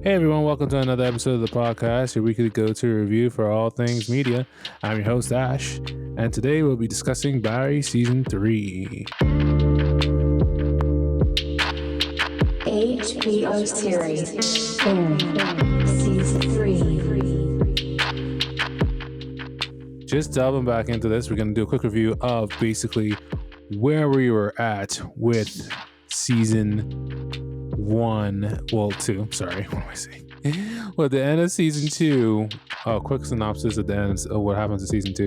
Hey everyone, welcome to another episode of the podcast, your weekly go-to review for all things media. I'm your host Ash, and today we'll be discussing Barry Season 3. H.B.O. series, Season 3. Just delving back into this, we're going to do a quick review of basically where we were at with Season 2, sorry, what am I saying? Well, at the end of Season 2, a quick synopsis at the end of what happens in Season 2.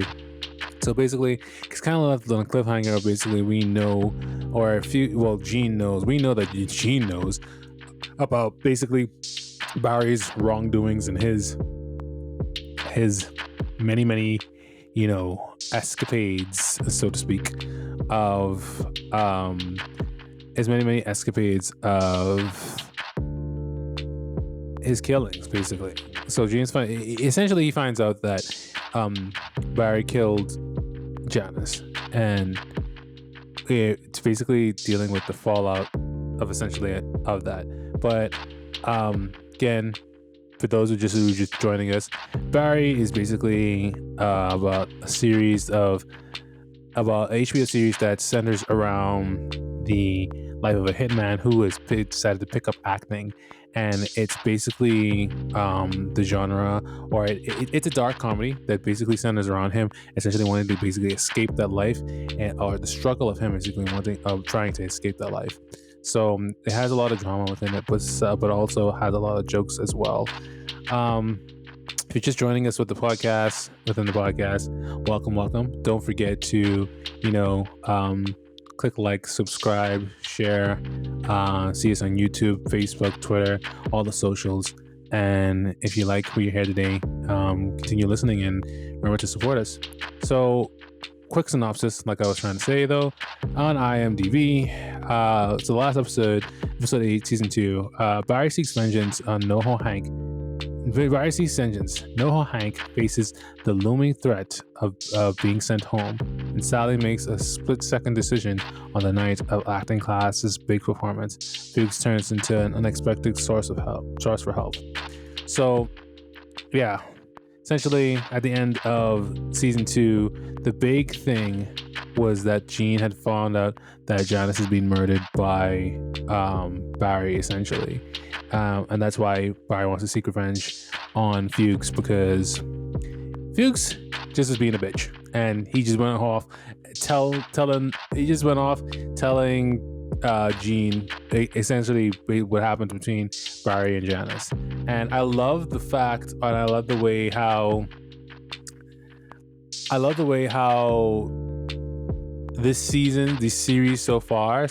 So basically, it's kind of left on a cliffhanger. Basically, we know, or Gene knows. We know that Gene knows about basically Barry's wrongdoings and his many escapades, so to speak, of his many escapades of his killings, basically. So Gene's essentially he finds out that Barry killed Janice, and it's basically dealing with the fallout of that. But again, for those who just joining us, Barry is basically about a HBO series that centers around the life of a hitman who has decided to pick up acting. And it's basically the genre, or it's a dark comedy that basically centers around him essentially wanting to basically escape that life, or the struggle of him basically trying to escape that life. So it has a lot of drama within it, but also has a lot of jokes as well. If you're just joining us within the podcast, welcome. Don't forget to click like, subscribe, share, see us on YouTube, Facebook, Twitter, all the socials. And if you like what you hear today, continue listening and remember to support us. So, quick synopsis, like I was trying to say though, on IMDb. So the last episode 8, Season 2, Barry seeks vengeance on NoHo Hank. NoHo Hank faces the looming threat of being sent home, and Sally makes a split-second decision on the night of acting class's big performance. Fuchs turns into an unexpected source for help. So, yeah, essentially at the end of Season 2, the big thing was that Gene had found out that Janice has been murdered by Barry, essentially. And that's why Barry wants to seek revenge on Fuchs, because Fuchs just was being a bitch, and he just went off telling Gene essentially what happened between Barry and Janice. And I love the fact, and I love the way how the series so far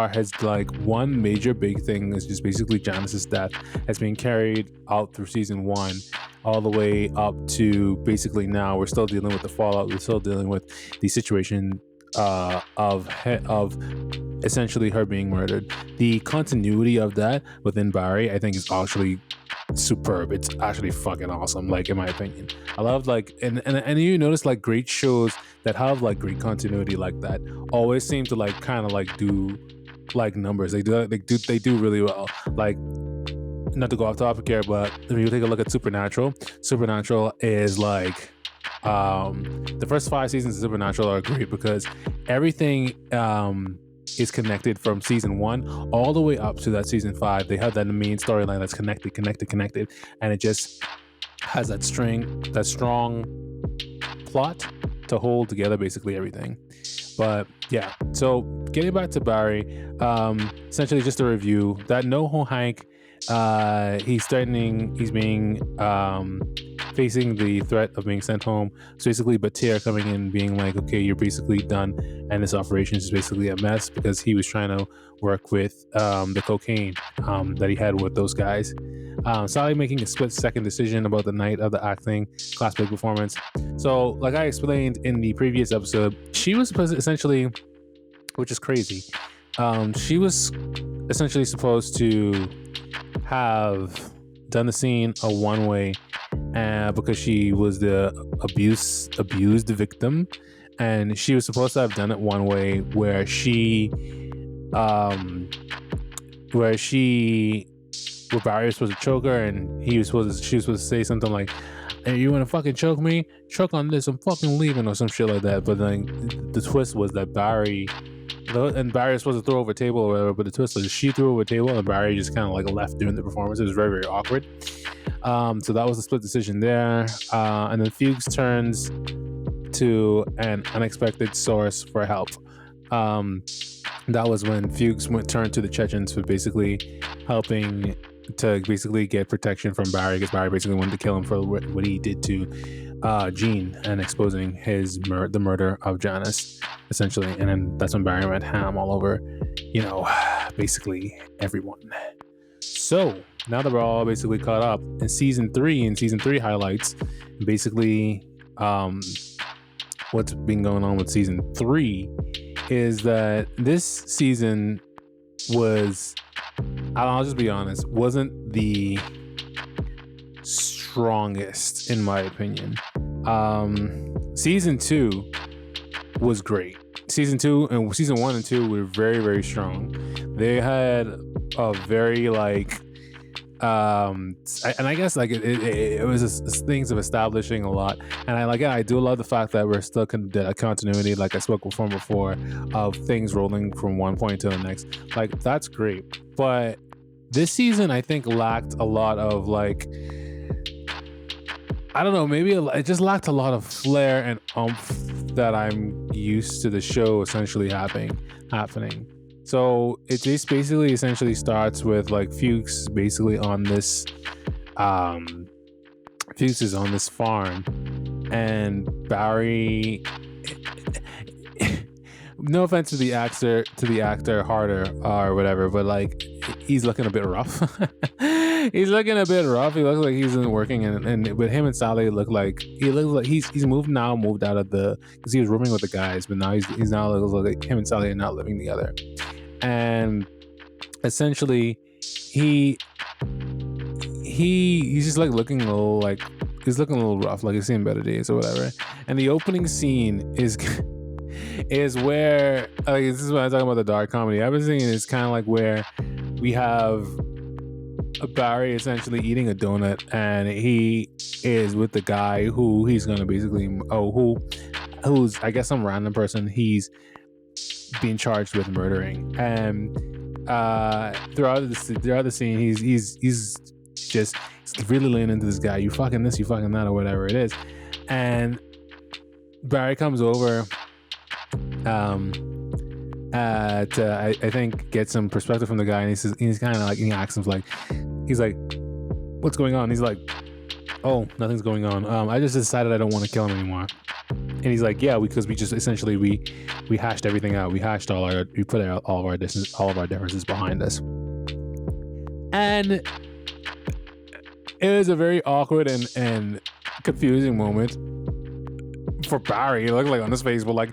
has like one major big thing is just basically Janice's death has been carried out through Season 1 all the way up to basically now. We're still dealing with the fallout. We're still dealing with the situation of essentially her being murdered. The continuity of that within Barry, I think, is actually superb. It's actually fucking awesome, like, in my opinion. I love, like, and you notice, like, great shows that have like great continuity like that always seem to like kind of like do like numbers. They do really well. Like, not to go off topic here, but when you take a look at Supernatural is like the first 5 seasons of Supernatural are great because everything is connected from Season 1 all the way up to that Season 5. They have that main storyline that's connected, and it just has that strong plot to hold together basically everything. But yeah, so getting back to Barry, essentially just a review that NoHo Hank, he's being facing the threat of being sent home. So basically Batir coming in being like, okay, you're basically done, and this operation is basically a mess because he was trying to work with the cocaine that he had with those guys. Sally making a split-second decision about the night of the acting class big performance. So like I explained in the previous episode, she was essentially, which is crazy, she was essentially supposed to have done the scene a one-way because she was the abused victim, and she was supposed to have done it one way where she where Barry was supposed to choke her, and she was supposed to say something like, "Hey, you want to fucking choke me? Choke on this, I'm fucking leaving," or some shit like that. But then the twist was that Barry was supposed to throw over a table or whatever, but the twist was she threw over a table and Barry just kind of like left during the performance. It was very, very awkward. So that was a split decision there. And then Fuchs turns to an unexpected source for help. That was when Fuchs turned to the Chechens for basically helping to basically get protection from Barry, because Barry basically wanted to kill him for what he did to Jean and exposing the murder of Janice, essentially. And then that's when Barry went ham all over, basically everyone. So now that we're all basically caught up in season 3 highlights, basically what's been going on with season 3 is that this season was, I'll just be honest, wasn't the strongest in my opinion. Season 2 was great. Season 1 and 2 were very, very strong. They had a very and I guess it was things of establishing a lot, and I do love the fact that we're still a continuity, like I spoke before, of things rolling from one point to the next. Like, that's great, but this season I think lacked a lot of I don't know, maybe it just lacked a lot of flair and oomph that I'm used to the show essentially happening. So it just basically essentially starts with Fuchs basically on this Fuchs is on this farm, and Barry, no offense to the actor Harder or whatever, but he's looking a bit rough. He's looking a bit rough. He looks like he's working, and with him and Sally looks like he's moved out of because he was rooming with the guys, but now he's now looks like him and Sally are not living together. And essentially he's just looking a little he's looking a little rough, he's seen better days or whatever. And the opening scene is where this is when I talk about the dark comedy. I've been thinking it's kind of where we have Barry essentially eating a donut, and he is with the guy who he's gonna basically who's I guess some random person he's being charged with murdering. And throughout the scene, he's just really leaning into this guy. You fucking this, you fucking that, or whatever it is. And Barry comes over to I think get some perspective from the guy, and he's kind of he asks him he's like, what's going on? He's like, oh, nothing's going on. I just decided I don't want to kill him anymore. And he's like, yeah, because we just essentially we hashed everything out. We put all of our differences behind us. And it was a very awkward and confusing moment for Barry. It looked on his face, but I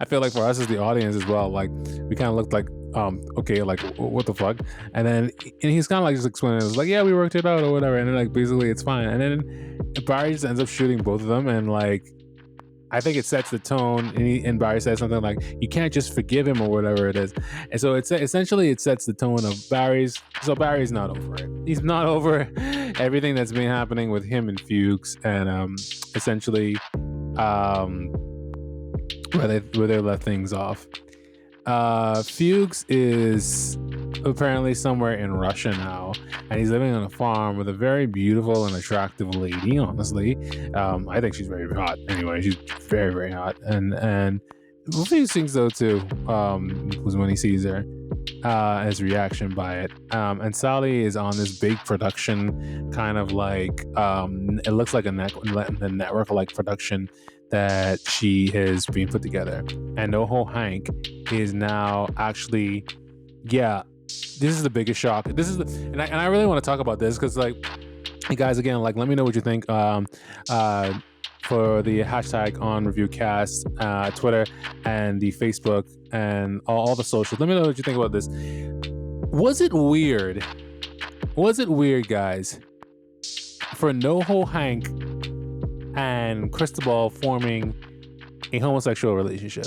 feel for us as the audience as well, we kind of looked okay, what the fuck? And he's kind of just explaining it. It was yeah, we worked it out or whatever, and then basically it's fine. And then Barry just ends up shooting both of them, and I think it sets the tone. And Barry says something you can't just forgive him or whatever it is. And so it sets the tone of Barry's. So Barry's not over it. He's not over everything that's been happening with him and Fuchs, and essentially where they left things off. Fuchs is apparently somewhere in Russia now, and he's living on a farm with a very beautiful and attractive lady. Honestly, I think she's very hot. Anyway, she's very, very hot, and Fuchs thinks so too. Was when he sees her, his reaction by it. And Sally is on this big production, kind of it looks like a network production that she has been put together. And NoHo Hank is now actually, this is the biggest shock. And I really want to talk about this because hey guys, again, let me know what you think for the hashtag OnReviewCast, Twitter and the Facebook and all the socials. Let me know what you think about this. Was it weird, guys, for NoHo Hank and Cristobal forming a homosexual relationship?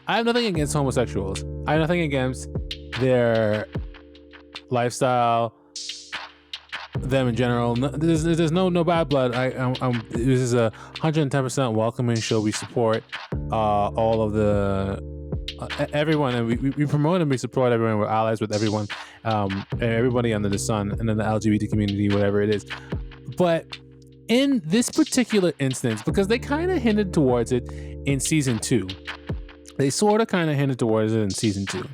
I have nothing against homosexuals. I have nothing against their lifestyle, them in general. There's no bad blood. This is a 110% welcoming show. We support all of the everyone, and we promote and we support everyone. We're allies with everyone, everybody under the sun, and then the LGBT community, whatever it is. But in this particular instance, because they kind of hinted towards it in season 2, they sort of kind of hinted towards it in season 2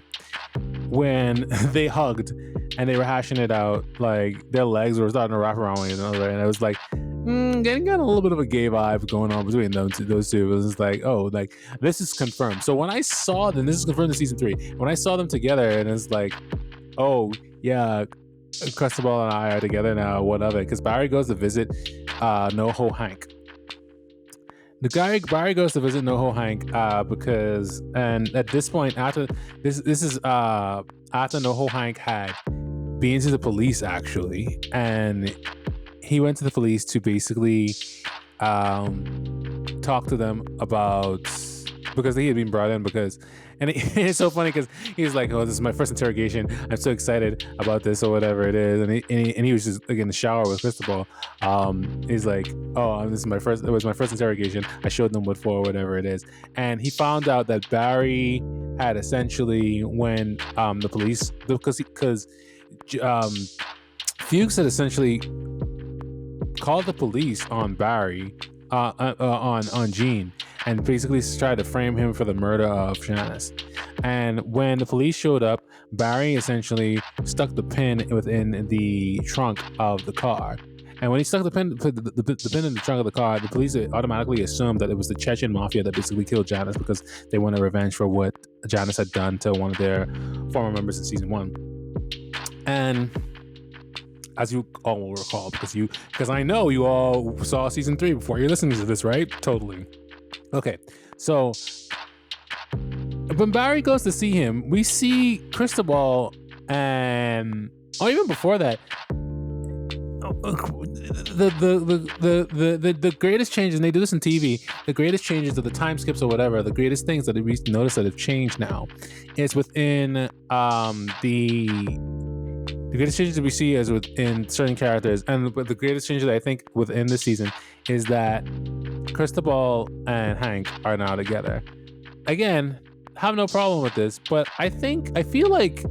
when they hugged and they were hashing it out, like their legs were starting to wrap around one another, and it was like getting got a little bit of a gay vibe going on between those two. It was just like, oh, like this is confirmed. So when I saw them, this is confirmed in season 3. When I saw them together, and it's like, oh yeah, Cristobal and I are together now. What of it? Because Barry goes to visit NoHo Hank. Barry goes to visit NoHo Hank because, and at this point, after this is after NoHo Hank had been to the police actually, and he went to the police to basically talk to them about, because he had been brought in because, and it's so funny because he's like, oh, this is my first interrogation, I'm so excited about this or whatever it is, and he was just like in the shower with Cristobal. He's like, oh, it was my first interrogation, I showed them what for, whatever it is, and he found out that Barry had essentially, when the police, because Fuchs had essentially called the police on Barry, on Gene, and basically tried to frame him for the murder of Janice. And when the police showed up, Barry essentially stuck the pin within the trunk of the car. And when he stuck the pin in the trunk of the car, the police automatically assumed that it was the Chechen mafia that basically killed Janice because they wanted revenge for what Janice had done to one of their former members in season 1. And as you all will recall, because I know you all saw season 3 before you're listening to this, right? Totally. Okay, so when Barry goes to see him, we see Cristobal, and even before that, the greatest changes, and they do this in TV, the greatest changes of the time skips or whatever, the greatest things that we notice that have changed now is within the greatest changes that we see is within certain characters, and the greatest change that I think within this season is that Cristobal and Hank are now together. Again, have no problem with this, but I feel like,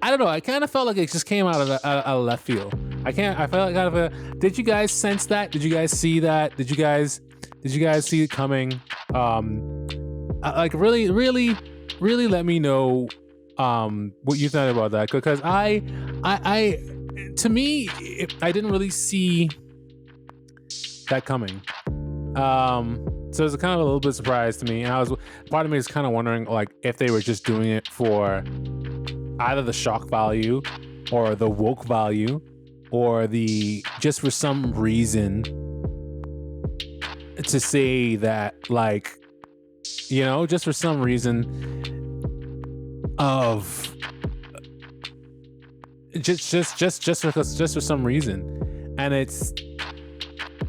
I don't know, I kind of felt like it just came out of left field. I felt like kind of did you guys sense that? Did you guys see that? Did you guys see it coming? Like really let me know what you thought about that, because I to me, I didn't really see that coming. So it's kind of a little bit surprised to me, and part of me is kind of wondering like if they were just doing it for either the shock value or the woke value, or the just for some reason to say that, like, you know, just for some reason of just for some reason, and it's,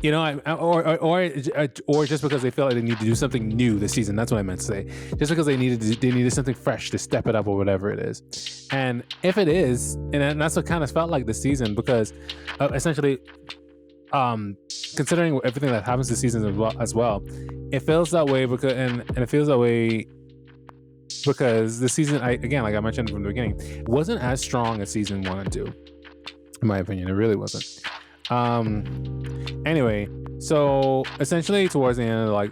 you know, or just because they felt like they need to do something new this season. That's what I meant to say. Just because they needed something fresh to step it up or whatever it is. And if it is, and that's what kind of felt like this season, because essentially, considering everything that happens this season as well, it feels that way because and it feels that way because the season, again, like I mentioned from the beginning, it wasn't as strong as season 1 and 2, in my opinion. It really wasn't. Anyway, so essentially towards the end of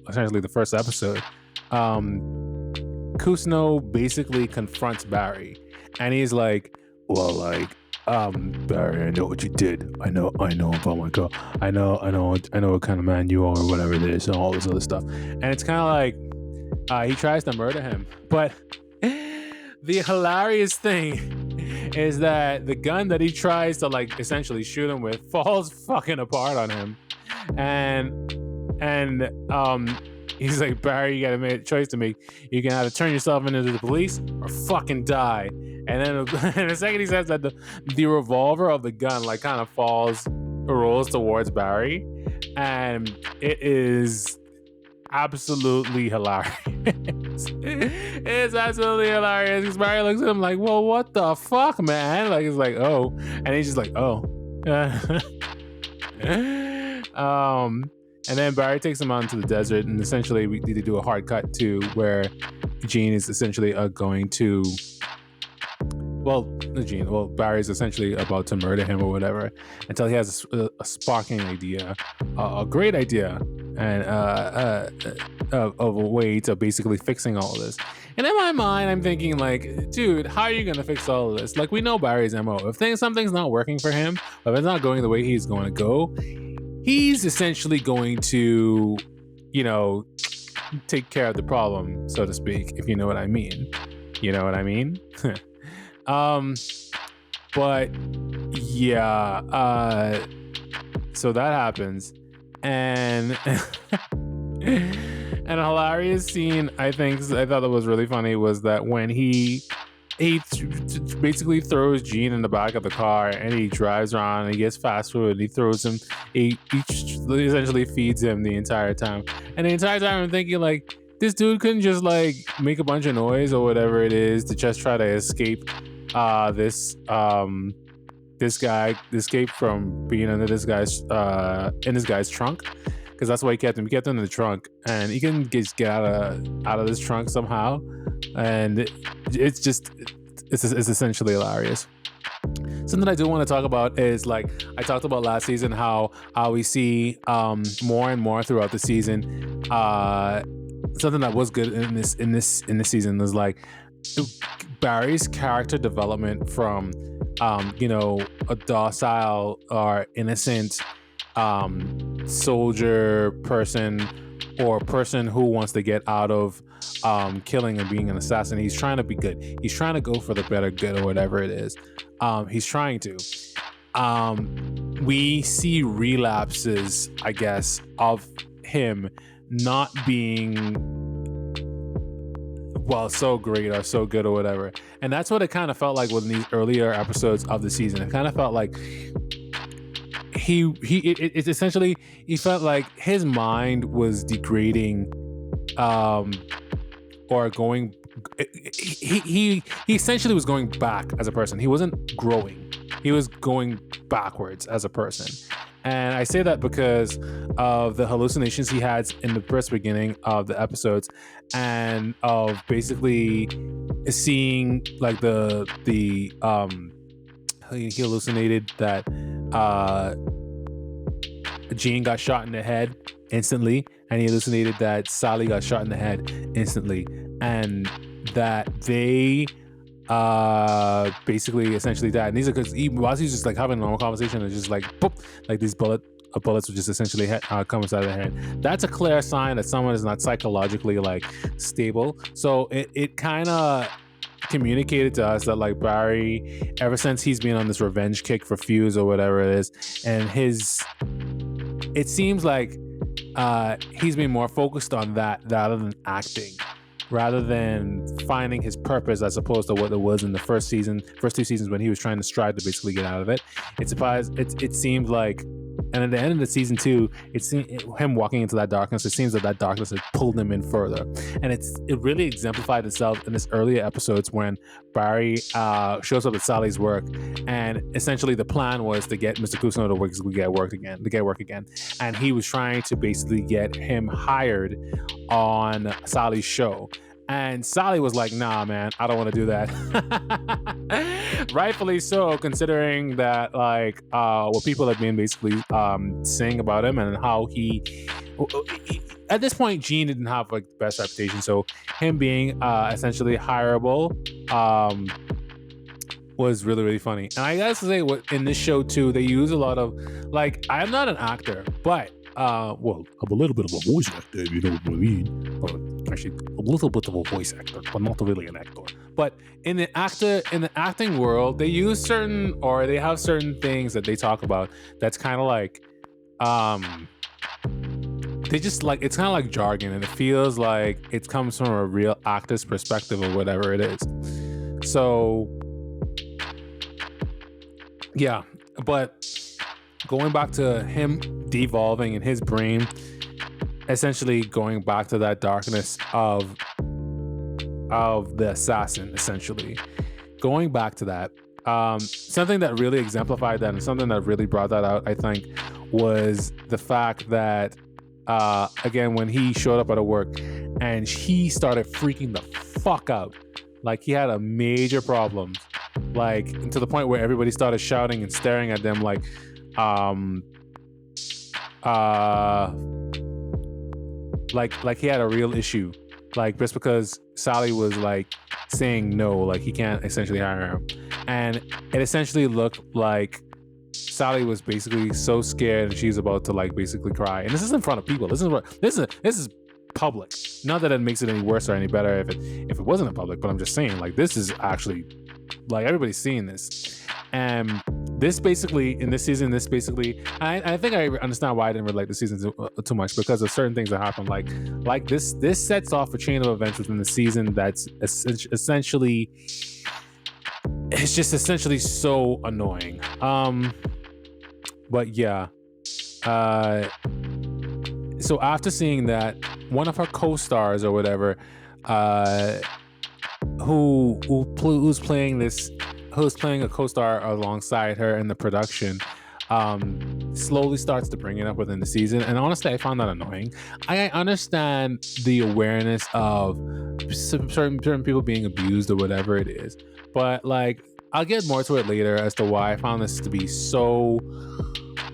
essentially the first episode, Kusno basically confronts Barry, and he's like, well, like, Barry, I know what you did. I know about my girl. I know what kind of man you are, or whatever it is, and all this other stuff. And it's kind of like, he tries to murder him, but the hilarious thing is that the gun that he tries to, like, essentially shoot him with falls fucking apart on him, and he's like, Barry, you gotta make a choice to make. You can either turn yourself into the police or fucking die. And then and the second he says that, the revolver of the gun like kind of rolls towards Barry, and it is, absolutely hilarious. It's absolutely hilarious because Barry looks at him like, well, what the fuck, man? Like, it's like, oh. And he's just like, oh. And then Barry takes him out into the desert, and essentially we need to do a hard cut to where Gene is essentially going to, Barry's essentially about to murder him or whatever, until he has a sparking idea, a great idea, and of a way to basically fixing all of this. And in my mind, I'm thinking like, dude, how are you gonna fix all of this? Like, we know Barry's MO. If something's not working for him, if it's not going the way he's going to go, he's essentially going to, take care of the problem, so to speak, if you know what I mean. You know what I mean? But yeah, so that happens, and and a hilarious scene I thought that was really funny was that when he basically throws Gene in the back of the car and he drives around and he gets fast food and he throws him, he essentially feeds him the entire time. And the entire time I'm thinking like, this dude couldn't just like make a bunch of noise or whatever it is to just try to escape this from being under this guy's in this guy's trunk, because that's why he kept him in the trunk, and he can just get out of this trunk somehow, and it's essentially hilarious. Something I do want to talk about is, like I talked about last season, how we see more and more throughout the season. Something that was good in this season was like Barry's character development from a docile or innocent soldier person, or person who wants to get out of killing and being an assassin. He's trying to be good. He's trying to go for the better good or whatever it is. He's trying to. We see relapses, I guess, of him not being so great or so good or whatever. And that's what it kind of felt like with these earlier episodes of the season. It kind of felt like it's essentially, he felt like his mind was degrading, or going, he essentially was going back as a person. He wasn't growing. He was going backwards as a person. And I say that because of the hallucinations he had in the first beginning of the episodes, and of basically seeing like he hallucinated that Gene got shot in the head instantly, and he hallucinated that Sally got shot in the head instantly, and that they basically essentially died. And these are because while he's just like having a normal conversation, it's just like boop, like these bullets would just essentially come inside of the head. That's a clear sign that someone is not psychologically like stable. So it kind of communicated to us that like Barry, ever since he's been on this revenge kick for Fuse or whatever it is, and it seems like he's been more focused on that rather than acting, rather than finding his purpose, as opposed to what it was in the first two seasons when he was trying to strive to basically get out of it. It seemed like, and at the end of the season 2, him walking into that darkness, it seems that darkness had pulled him in further. And it really exemplified itself in this earlier episodes when Barry shows up at Sally's work, and essentially the plan was to get Mr. Cousineau to get work again. And he was trying to basically get him hired on Sally's show. And Sally was like, nah, man, I don't want to do that. Rightfully so, considering that like what people have been basically saying about him, and how he at this point, Gene didn't have like the best reputation. So him being essentially hireable was really, really funny. And I gotta say, in this show too, they use a lot of, like, I'm not an actor, but I'm a little bit of a voice actor, if you know what I mean. Or actually, a little bit of a voice actor, but not really an actor. But in the acting world, they have certain things that they talk about that's kind of like, they just like, it's kind of like jargon, and it feels like it comes from a real actor's perspective or whatever it is. So yeah, but going back to him devolving in his brain, essentially going back to that darkness of the assassin, essentially going back to that. Something that really exemplified that and something that really brought that out, I think, was the fact that again, when he showed up at work and he started freaking the fuck out, like he had a major problem, like to the point where everybody started shouting and staring at them like like he had a real issue, like just because Sally was like saying no, like he can't essentially hire him. And it essentially looked like Sally was basically so scared and she's about to like basically cry. And this is in front of people. This is public. Not that it makes it any worse or any better if it wasn't in public, but I'm just saying, like, this is actually like everybody's seeing this. And this basically in this season, I think I understand why I didn't relate the season too much, because of certain things that happen. Like this sets off a chain of events within the season that's essentially, it's just essentially so annoying. But yeah. So after seeing that, one of her co-stars or whatever, who's playing a co-star alongside her in the production, slowly starts to bring it up within the season. And honestly, I found that annoying. I understand the awareness of certain people being abused or whatever it is, but like, I'll get more to it later as to why I found this to be so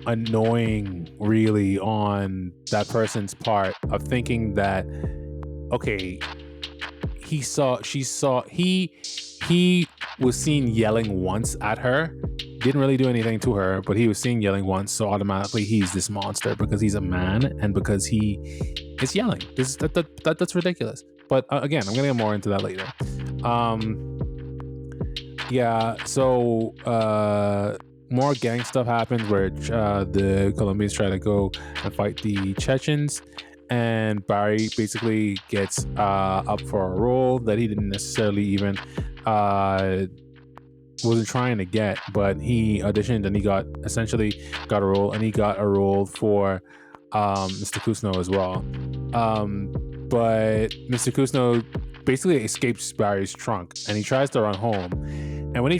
annoying, really, on that person's part, of thinking that, okay, he was seen yelling once at her, didn't really do anything to her, but he was seen yelling once, so automatically he's this monster because he's a man and because he is yelling. That's ridiculous. But again, I'm gonna get more into that later. Yeah, so more gang stuff happens where the Colombians try to go and fight the Chechens, and Barry basically gets up for a role that he didn't necessarily even wasn't trying to get, but he auditioned and he got a role, and he got a role for Mr. Kusno as well. But Mr. Kusno basically escapes Barry's trunk and he tries to run home. And when he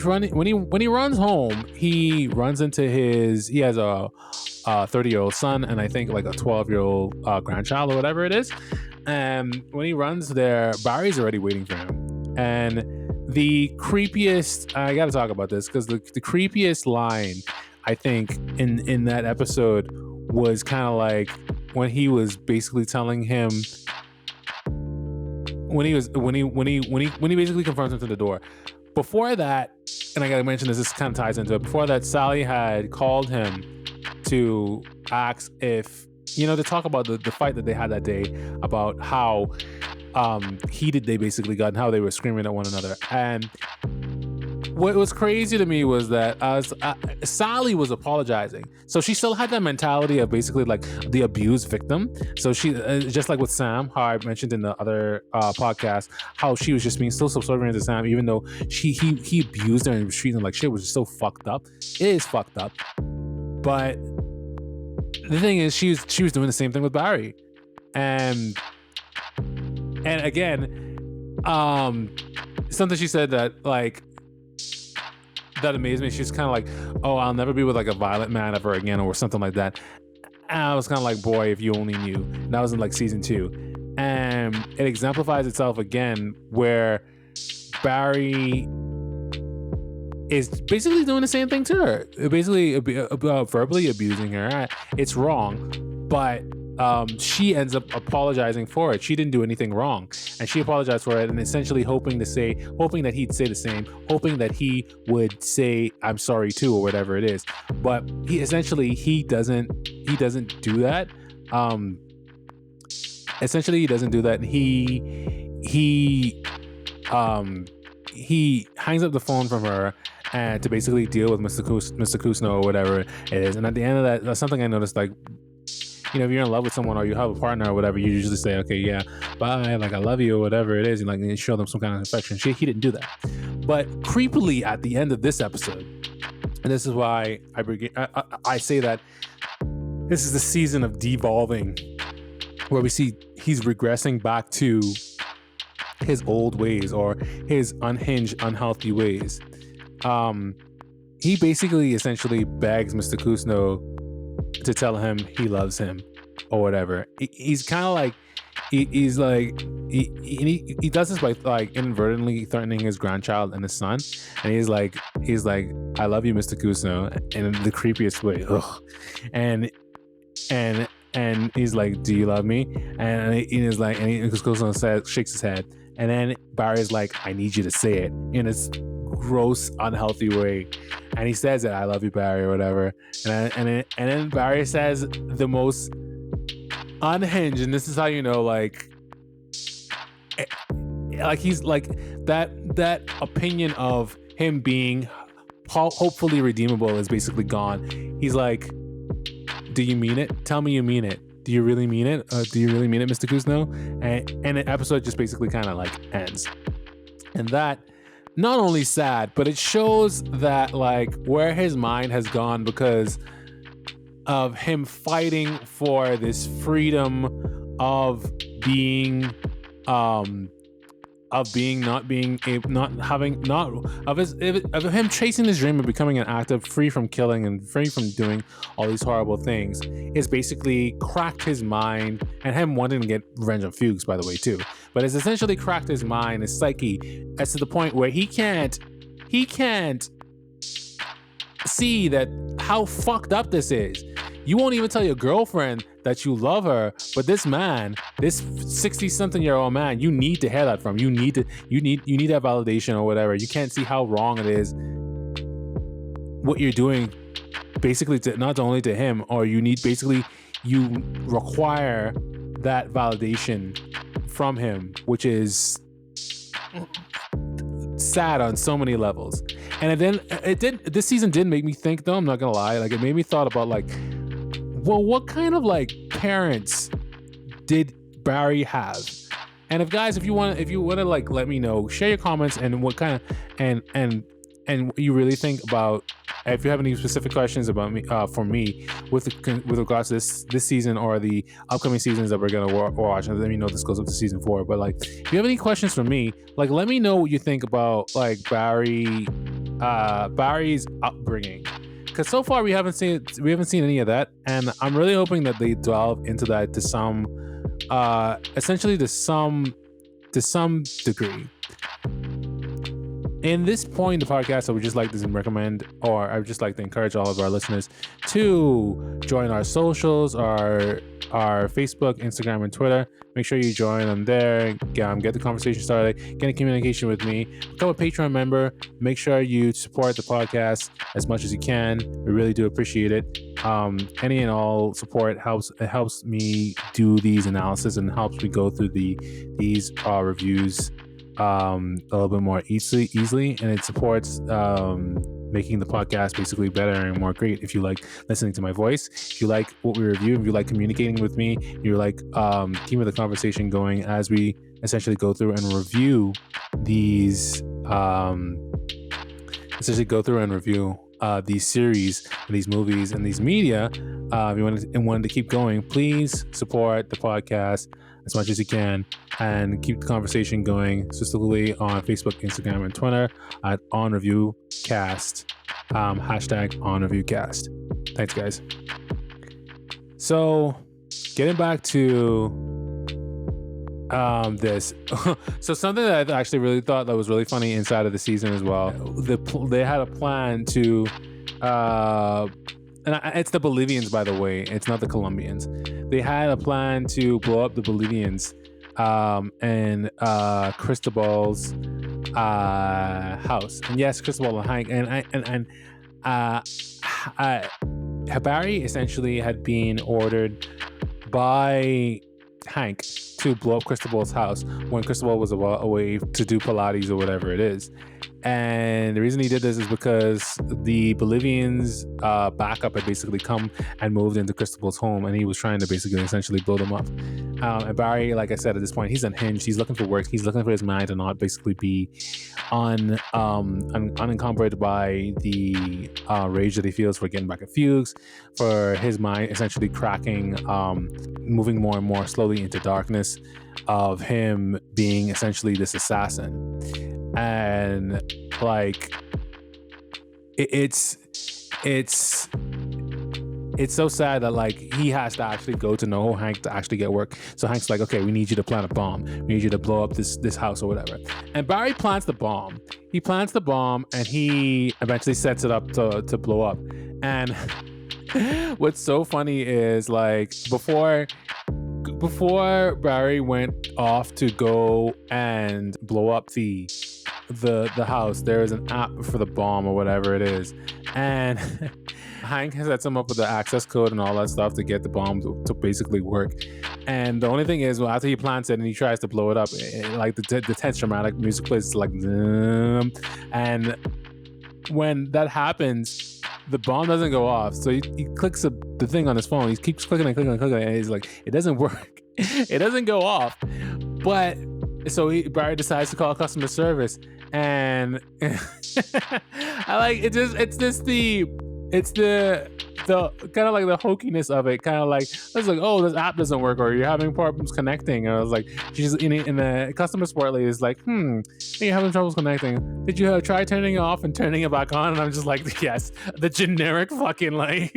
runs home, he runs into he has a 30-year-old son and I think like a 12-year-old grandchild or whatever it is. And when he runs there, Barry's already waiting for him. And the creepiest, I gotta talk about this because the creepiest line I think in that episode was kind of like when he was basically telling him, when he basically confronts him to the door. Before that, and I gotta mention this kind of ties into it. Before that, Sally had called him to ask if, to talk about the fight that they had that day, about how heated they basically got and how they were screaming at one another. And what was crazy to me was that Sally was apologizing, so she still had that mentality of basically like the abused victim. So she, just like with Sam, how I mentioned in the other podcast, how she was just being still subservient to Sam, even though he abused her and was treating her like shit, was just so fucked up. It is fucked up. But the thing is, she was doing the same thing with Barry, and again, something she said that like, that amazed me. She's kind of like, oh, I'll never be with like a violent man ever again, or something like that. And I was kind of like, boy, if you only knew. And that was in like season 2, and it exemplifies itself again where Barry is basically doing the same thing to her, basically verbally abusing her. It's wrong, but she ends up apologizing for it. She didn't do anything wrong, and she apologized for it, and essentially hoping that he'd say the same, hoping that he would say I'm sorry too, or whatever it is. But he doesn't do that. Essentially he doesn't do that. And he hangs up the phone from her and to basically deal with Mr. Kusno or whatever it is. And at the end of that, that's something I noticed, like, if you're in love with someone or you have a partner or whatever, you usually say, okay, yeah, bye, like I love you or whatever it is, and like you show them some kind of affection. He didn't do that. But creepily at the end of this episode, and this is why I say that this is the season of devolving where we see he's regressing back to his old ways or his unhinged, unhealthy ways. He basically essentially begs Mr. Kusno to tell him he loves him or whatever. He's kind of like he does this by like inadvertently threatening his grandchild and his son, and he's like I love you, Mr. Kusno, in the creepiest way. Ugh. And he's like, do you love me? And he's like, and Kusno shakes his head, and then Barry's like, I need you to say it in this gross, unhealthy way, and he says it, I love you, Barry, or whatever, and then Barry says the most unhinged, and this is how you know, like he's like that opinion of him being hopefully redeemable is basically gone. He's like, do you mean it? Tell me you mean it. Do you really mean it? Do you really mean it, Mr. Kusno? And the episode just basically kind of like ends. And that not only sad, but it shows that like where his mind has gone because of him fighting for this freedom of being of him chasing his dream of becoming an actor free from killing and free from doing all these horrible things is basically cracked his mind, and him wanting to get revenge on Fuchs, by the way, too. But it's essentially cracked his mind, his psyche, as to the point where he can't see that how fucked up this is. You won't even tell your girlfriend that you love her, but this man, this 60-something-year-old man, you need to hear that from. You need that validation or whatever. You can't see how wrong it is what you're doing, basically, to not only to him, or you require that validation from him, which is sad on so many levels. And then this season did make me think, though, I'm not gonna lie, like it made me thought about like, well, what kind of like parents did Barry have? And if you want to like let me know, share your comments and what kind of and what you really think about. If you have any specific questions about me, for me, with regards to this season or the upcoming seasons that we're gonna watch, and let me know this goes up to season 4. But like, if you have any questions for me, like let me know what you think about like Barry's upbringing. Because so far we haven't seen any of that, and I'm really hoping that they delve into that to some degree. In this point in the podcast, I would just like to recommend, or I would just like to encourage all of our listeners to join our socials, our Facebook, Instagram, and Twitter. Make sure you join them there. Get the conversation started. Get in communication with me. Become a Patreon member. Make sure you support the podcast as much as you can. We really do appreciate it. Any and all support helps. It helps me do these analysis and helps me go through these reviews a little bit more easily, and it supports making the podcast basically better and more great. If you like listening to my voice, if you like what we review, if you like communicating with me, you like keeping the conversation going as we essentially go through and review these these series and these movies and these media. If you wanted to keep going, please support the podcast as much as you can and keep the conversation going specifically on Facebook, Instagram, and Twitter at OnReviewCast, hashtag OnReviewCast. Thanks, guys. So getting back to this, so something that I actually really thought that was really funny inside of the season as well, they had a plan to and it's the Bolivians, by the way, it's not the Colombians. They had a plan to blow up the Bolivians in Cristobal's house. And yes, Cristobal and Hank and Barry essentially had been ordered by Hank to blow up Cristobal's house when Cristobal was away to do Pilates or whatever it is. And the reason he did this is because the Bolivians backup had basically come and moved into Cristobal's home, and he was trying to basically essentially blow them up. And Barry, like I said, at this point, he's unhinged. He's looking for work. He's looking for his mind to not basically be unencumbered by the rage that he feels for getting back at Fuchs, for his mind essentially cracking, moving more and more slowly into darkness of him being essentially this assassin. And like it's so sad that like he has to actually go to NoHo Hank to actually get work. So Hank's like, okay, we need you to plant a bomb. We need you to blow up this house or whatever. And Barry plants the bomb. He plants the bomb and he eventually sets it up to blow up. And what's so funny is like before Barry went off to go and blow up the house, there is an app for the bomb or whatever it is, and Hank sets him up with the access code and all that stuff to get the bomb to basically work. And the only thing is, well, after he plants it and he tries to blow it up, like the tense dramatic music plays like, and when that happens, the bomb doesn't go off. So he clicks the thing on his phone. He keeps clicking and clicking and clicking, and he's like, it doesn't work. It doesn't go off. But so Barry decides to call customer service, and I like it. It's the kind of like the hokiness of it, kind of like it's like, oh, this app doesn't work, or you're having problems connecting. And I was like, she's in the customer support lady is like, you're having troubles connecting. Did you try turning it off and turning it back on? And I'm just like, yes, the generic fucking like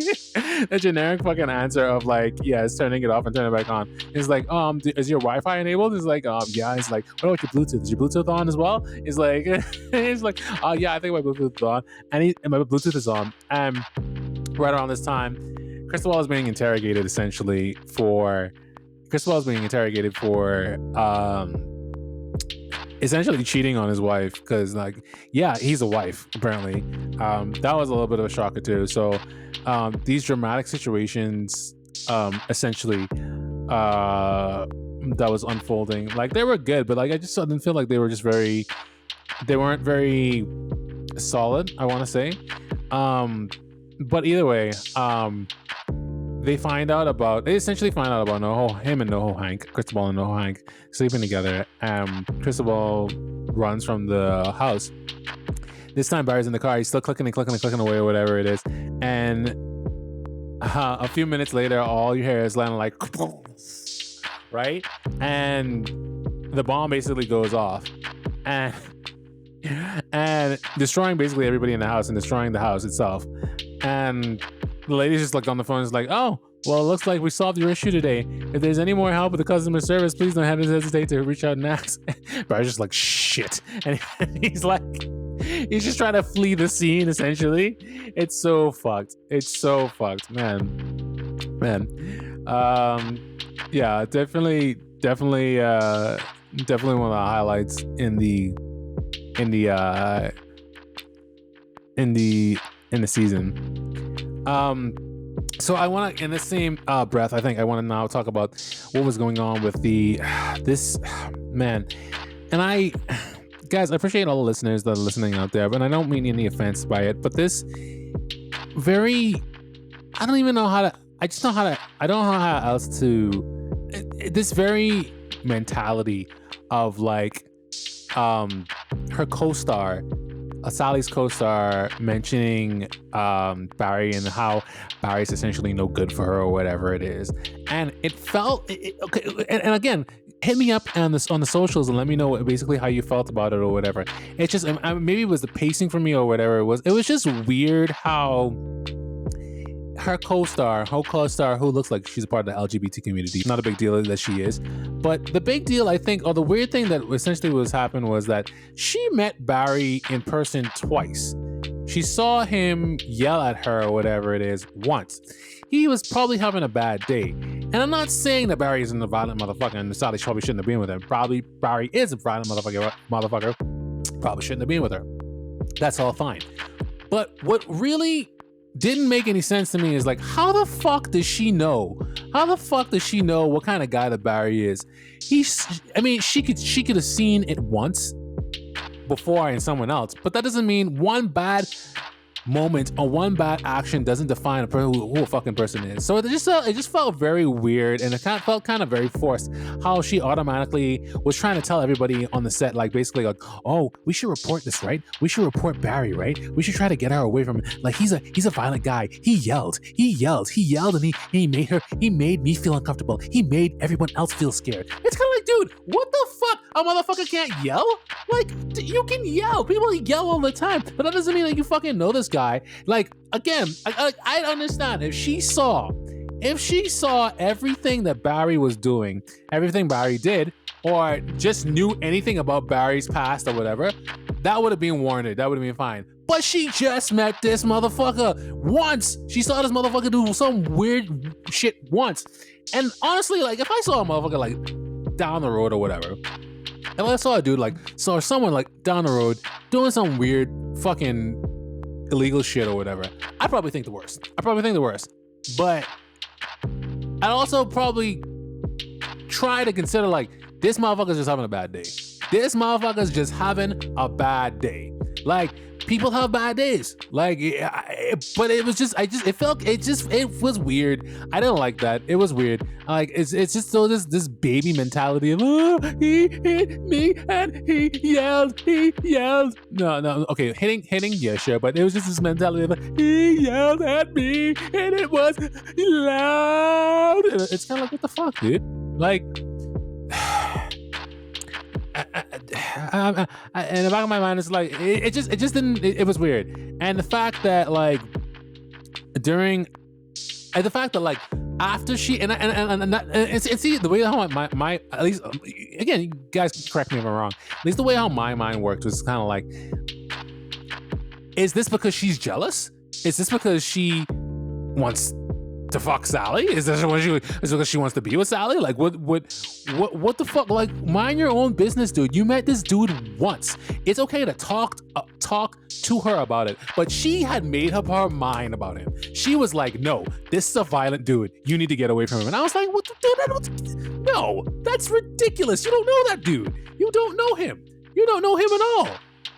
the generic fucking answer of like, yes, turning it off and turning it back on. It's like, is your Wi-Fi enabled? It's like, yeah. It's like, what about your Bluetooth? Is your Bluetooth on as well? It's like, it's like, yeah, I think my Bluetooth is on, and my Bluetooth is on. Right around this time, Cristobal is being interrogated for essentially cheating on his wife, because like, yeah, he's a wife apparently. That was a little bit of a shocker too. So these dramatic situations essentially that was unfolding, like they were good, but like I just didn't feel like they weren't very solid, I want to say. But either way, they essentially find out about him and NoHo Hank, Cristobal and NoHo Hank sleeping together. Cristobal runs from the house. This time Barry's in the car. He's still clicking and clicking and clicking away or whatever it is. And a few minutes later, all you hear is landing like, right? And the bomb basically goes off. And destroying basically everybody in the house and destroying the house itself. And the lady's just like on the phone, is like, oh, well, it looks like we solved your issue today. If there's any more help with the customer service, please don't hesitate to reach out and ask. But I was just like, shit. And he's just trying to flee the scene, essentially. It's so fucked. Man. Yeah, definitely one of the highlights in the season. So I want to, in the same breath, I think I want to now talk about what was going on with this man. And I appreciate all the listeners that are listening out there, but I don't mean any offense by it. But this I don't know how else to, this very mentality of like, her co-star, Sally's co-star, mentioning Barry and how Barry's essentially no good for her or whatever it is, and it felt okay. And again, hit me up on the socials and let me know basically how you felt about it or whatever. It's just maybe it was the pacing for me or whatever it was. It was just weird how her co-star who looks like she's a part of the LGBT community, not a big deal that she is, but the big deal, I think, or the weird thing that essentially was happened was that she met Barry in person twice. She saw him yell at her or whatever it is once. He was probably having a bad day. And I'm not saying that Barry isn't a violent motherfucker and Sally probably shouldn't have been with him. Probably Barry is a violent motherfucker. Probably shouldn't have been with her. That's all fine. But what really didn't make any sense to me is like, how the fuck does she know? How the fuck does she know what kind of guy that Barry is? She could have seen it once. before in someone else, but that doesn't mean one bad moment or one bad action doesn't define a person who a fucking person is. So it just felt very weird, and it felt kind of very forced how she automatically was trying to tell everybody on the set, like basically like, oh, we should report this, right? We should report Barry, right? We should try to get her away from him. Like he's a violent guy. He yelled, and he made me feel uncomfortable. He made everyone else feel scared. It's kind of like, dude, what the fuck? A motherfucker can't yell? Like, you can yell. People yell all the time, but that doesn't mean that you fucking know this guy. Like, again, I understand if she saw everything that Barry was doing, everything Barry did, or just knew anything about Barry's past or whatever, that would have been warranted. That would have been fine. But she just met this motherfucker once. She saw this motherfucker do some weird shit once. And honestly, like, if I saw a motherfucker like down the road or whatever, if I saw a dude saw someone like down the road doing some weird fucking illegal shit or whatever, I'd probably think the worst. But I'd also probably try to consider like, this motherfucker's just having a bad day. This motherfucker's just having a bad day. Like, people have bad days. Like, but it was just, it was weird. I didn't like that. It was weird. Like, it's just so this baby mentality of, oh, he hit me and he yelled. No, okay, hitting, yeah, sure, but it was just this mentality of, he yelled at me and it was loud. It's kind of like, what the fuck, dude? Like, in the back of my mind, it's like it just didn't. It was weird, and the fact that like after she and see the way how my at least again, you guys correct me if I'm wrong. At least the way how my mind worked was kind of like, is this because she's jealous? Is this because she wants to fuck Sally? Is this because she wants to be with Sally? Like, what the fuck? Like, mind your own business, dude. You met this dude once. It's okay to talk to her about it, but she had made up her mind about him. She was like, no, this is a violent dude. You need to get away from him. And I was like, what, dude? No, that's ridiculous. You don't know that dude. You don't know him. You don't know him at all.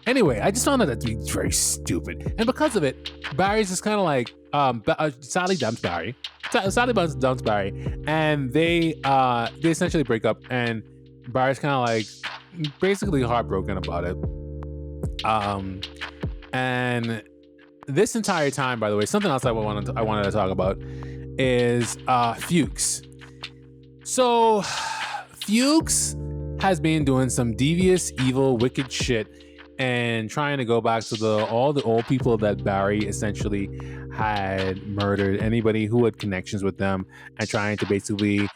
Anyway, I just found that to be very stupid. And because of it, Barry's just kind of like, Sally dumps Barry. Sally dumps Barry. And they essentially break up. And Barry's kind of like basically heartbroken about it. And this entire time, by the way, something else I wanted to talk about is Fuchs. So Fuchs has been doing some devious, evil, wicked shit and trying to go back to all the old people that Barry essentially had murdered, anybody who had connections with them, and trying to basically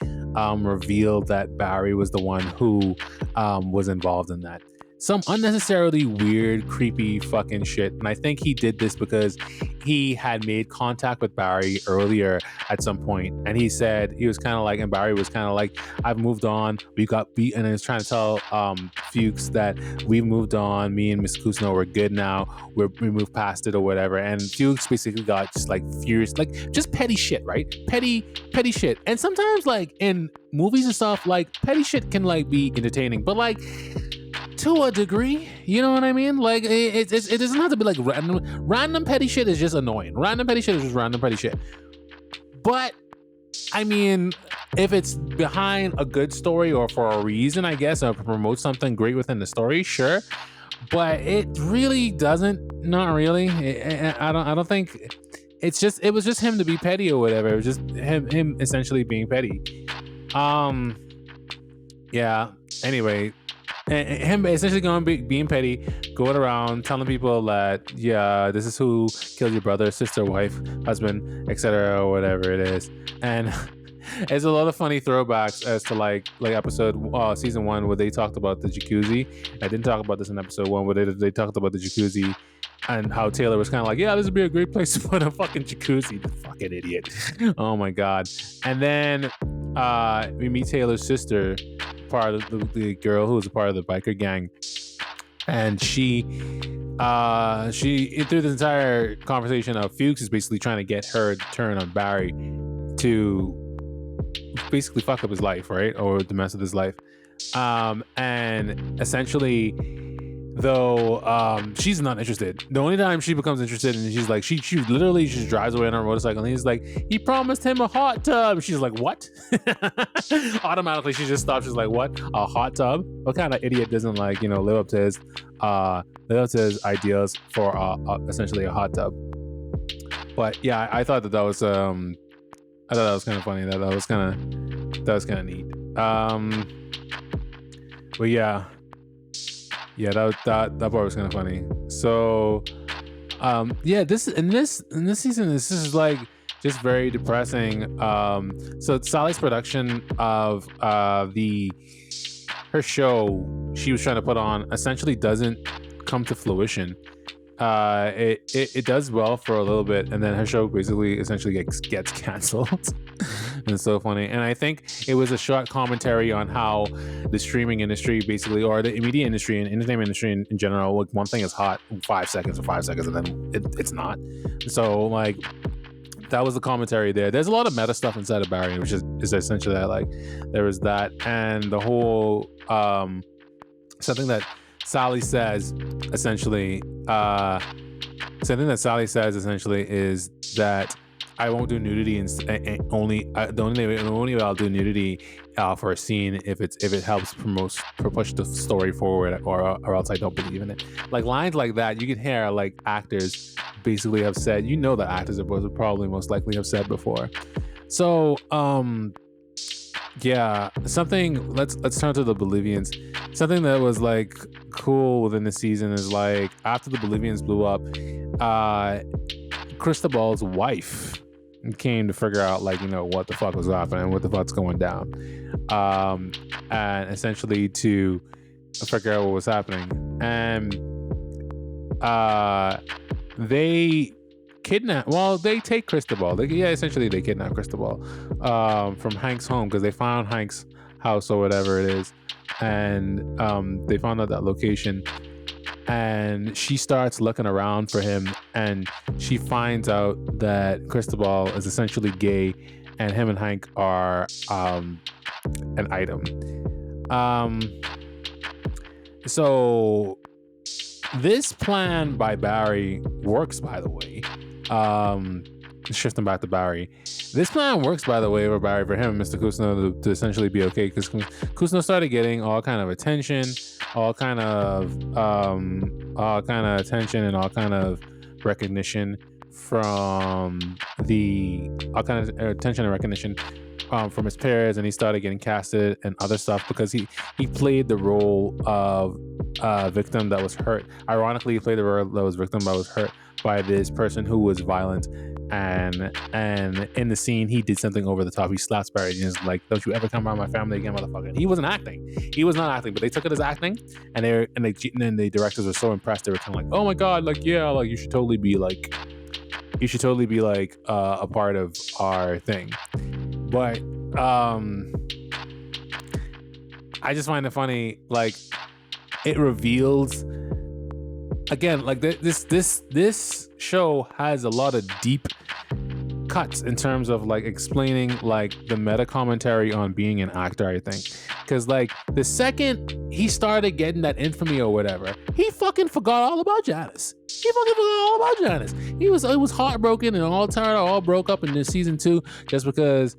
reveal that Barry was the one who was involved in that. Some unnecessarily weird, creepy fucking shit. And I think he did this because he had made contact with Barry earlier at some point. And he said, he was kind of like, and Barry was kind of like, I've moved on. We got beat. And he was trying to tell Fuchs that we've moved on. Me and Miss Kusno, we're good now. We moved past it or whatever. And Fuchs basically got just like furious, like just petty shit, right? Petty shit. And sometimes like in movies and stuff, like petty shit can like be entertaining, but like, to a degree, you know what I mean? Like, it doesn't have to be like random petty shit is just annoying. Random petty shit is just random petty shit. But, I mean, if it's behind a good story or for a reason, I guess, or promote something great within the story, sure. But it really doesn't, not really. I don't think, it was just him to be petty or whatever. It was just him essentially being petty. Yeah, anyway. Him essentially being petty, going around telling people that, yeah, this is who killed your brother, sister, wife, husband, etc., or whatever it is. And it's a lot of funny throwbacks as to like season 1 where they talked about the jacuzzi. I didn't talk about this in episode 1 where they talked about the jacuzzi and how Taylor was kind of like, yeah, this would be a great place to put a fucking jacuzzi. The fucking idiot. Oh my God. And then we meet Taylor's sister, part of the girl who was a part of the biker gang, and she through the entire conversation of Fuchs is basically trying to get her to turn on Barry to basically fuck up his life, right, or to mess with his life, and essentially though she's not interested. The only time she becomes interested, and she's like, she literally just drives away on her motorcycle, and he's like, he promised him a hot tub. She's like, what? Automatically she just stops. She's like, what? A hot tub? What kind of idiot doesn't like, live up to his ideas for essentially a hot tub? But yeah, I thought that was kind of funny. That was kind of neat. But yeah, that part was kind of funny. So yeah, this season, this is like just very depressing. So Sally's production of her show she was trying to put on essentially doesn't come to fruition. It does well for a little bit, and then her show basically essentially gets canceled. And it's so funny. And I think it was a short commentary on how the streaming industry basically, or the media industry and entertainment industry in general, like one thing is hot 5 seconds, and then it's not. So like that was the commentary there. There's a lot of meta stuff inside of Barry, which is essentially that, like, there was that, and the whole something that Sally says essentially is that I won't do nudity and only way I'll do nudity for a scene if it helps push the story forward, or else I don't believe in it. Like lines like that, you can hear like actors basically have said, that actors would probably most likely have said before. So yeah, something. Let's turn to the Bolivians. Something that was like cool within the season is like after the Bolivians blew up, Cristobal's wife came to figure out like what the fuck was happening, what the fuck's going down, and essentially to figure out what was happening. And they take Cristobal. They kidnap Cristobal from Hank's home, because they found Hank's house or whatever it is, and they found out that location, and she starts looking around for him, and she finds out that Cristobal is essentially gay, and him and Hank are an item. So this plan by Barry works, by the way. Shifting back to Barry, this plan works, by the way, for Barry, for him and Mr. Kusno to essentially be okay, because Kusno started getting all kind of attention, all kind of attention and all kind of recognition from from his peers, and he started getting casted and other stuff because he played the role of victim that was hurt. Ironically, he played the role that was victim that was hurt by this person who was violent, and in the scene he did something over the top. He slaps Barry and he's like, "Don't you ever come around my family again, motherfucker." He wasn't acting. He was not acting, but they took it as acting, and then the directors were so impressed. They were kind of like, "Oh my god, like yeah, like you should totally be like a part of our thing." But I just find it funny, like it reveals again, like this show has a lot of deep cuts in terms of like explaining like the meta commentary on being an actor, I think, because like the second he started getting that infamy or whatever, he fucking forgot all about Janice. He was heartbroken and all tired, all broke up in this season 2 just because